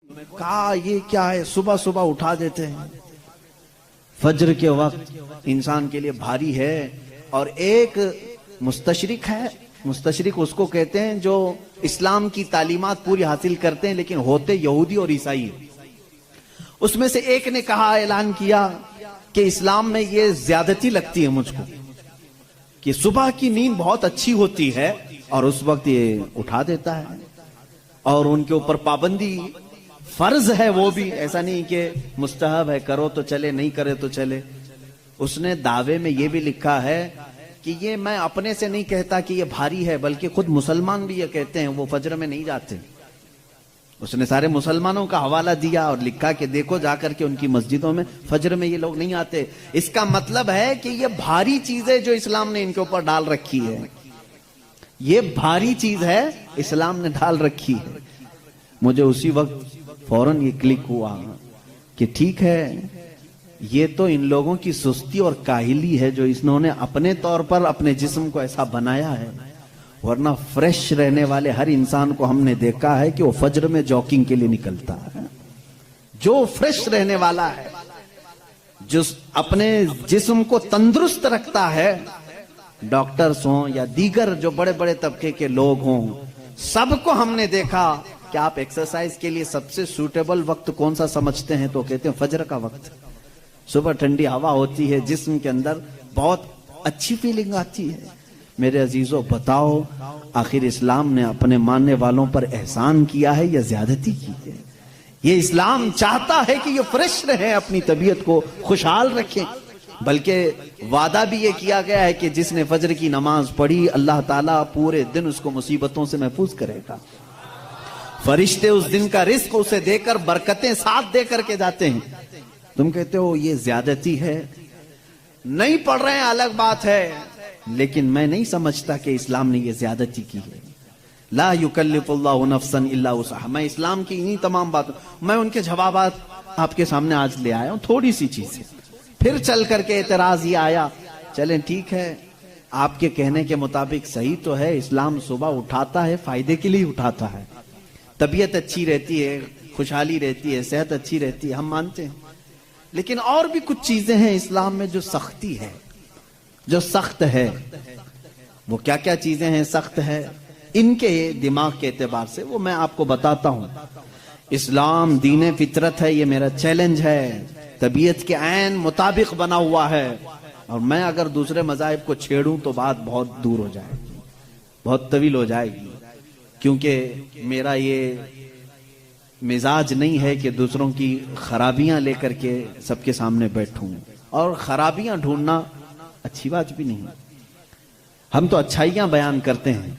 कहा ये क्या है, सुबह सुबह उठा देते हैं। फज्र के वक्त इंसान के लिए भारी है। और एक मुस्तशरिक है, मुस्तशरिक उसको कहते हैं जो इस्लाम की तालीमात पूरी हासिल करते हैं लेकिन होते यहूदी और ईसाई। उसमें से एक ने कहा, ऐलान किया कि इस्लाम में ये ज्यादती लगती है मुझको कि सुबह की नींद बहुत अच्छी होती है और उस वक्त ये उठा देता है और उनके ऊपर पाबंदी फर्ज है, वो भी ऐसा नहीं कि मुस्तहब है, करो तो चले नहीं करे तो चले। उसने दावे में ये भी लिखा है कि ये मैं अपने से नहीं कहता कि ये भारी है, बल्कि खुद मुसलमान भी ये कहते हैं, वो फज्र में नहीं जाते। उसने सारे मुसलमानों का हवाला दिया और लिखा कि देखो जाकर के उनकी मस्जिदों में फज्र में ये लोग नहीं आते। इसका मतलब है कि ये भारी चीज है जो इस्लाम ने इनके ऊपर डाल रखी है, ये भारी चीज है इस्लाम ने डाल रखी है। मुझे उसी वक्त फौरन ये क्लिक हुआ कि ठीक है, ये तो इन लोगों की सुस्ती और काहिली है जो इन्होंने अपने तौर पर अपने जिस्म को ऐसा बनाया है, वरना फ्रेश रहने वाले हर इंसान को हमने देखा है कि वो फज्र में जॉगिंग के लिए निकलता है। जो फ्रेश रहने वाला है, जो अपने जिस्म को तंदुरुस्त रखता है, डॉक्टर्स हों या दीगर जो बड़े बड़े तबके के लोग हों, सबको हमने देखा कि आप एक्सरसाइज के लिए सबसे सूटेबल वक्त कौन सा समझते हैं, तो कहते हैं फज्र का वक्त। सुबह ठंडी हवा होती है, जिस्म के अंदर बहुत अच्छी फीलिंग आती है। मेरे अजीजों, बताओ आखिर इस्लाम ने अपने मानने वालों पर एहसान किया है या ज्यादती की है? ये इस्लाम चाहता है कि ये फ्रेश रहे, अपनी तबीयत को खुशहाल रखें। बल्कि वादा भी ये किया गया है कि जिसने फज्र की नमाज पढ़ी, अल्लाह ताला पूरे दिन उसको मुसीबतों से महफूज करेगा। फरिश्ते उस दिन का रिस्क उसे देकर बरकतें साथ दे करके जाते हैं। तुम कहते हो ये ज्यादती है, नहीं पढ़ रहे हैं अलग बात है, लेकिन मैं नहीं समझता कि इस्लाम ने ये ज्यादती की है। ला युकल्लिफुल्लाहु नफ्सन इल्ला वुसअहा। मैं इस्लाम की इन्हीं तमाम बातों, मैं उनके जवाबात आपके सामने आज ले आया हूं, थोड़ी सी चीजें। फिर चल करके एतराज ये आया, चलें ठीक है, आपके कहने के मुताबिक सही तो है, इस्लाम सुबह उठाता है, फायदे के लिए उठाता है, तबीयत अच्छी रहती है, खुशहाली रहती है, सेहत अच्छी रहती है, हम मानते हैं। लेकिन और भी कुछ चीजें हैं इस्लाम में जो सख्ती है, जो सख्त है। वो क्या क्या चीजें हैं सख्त है, इनके दिमाग के एतबार से वो मैं आपको बताता हूं। इस्लाम दीन फितरत है, ये मेरा चैलेंज है, तबीयत के ऐन मुताबिक बना हुआ है। और मैं अगर दूसरे मजाहिब को छेड़ूं तो बात बहुत दूर हो जाएगी, बहुत तवील हो जाएगी, क्योंकि मेरा ये मिजाज नहीं है कि दूसरों की खराबियां लेकर के सबके सामने बैठूं, और खराबियां ढूंढना अच्छी बात भी नहीं। हम तो अच्छाइयां बयान करते हैं,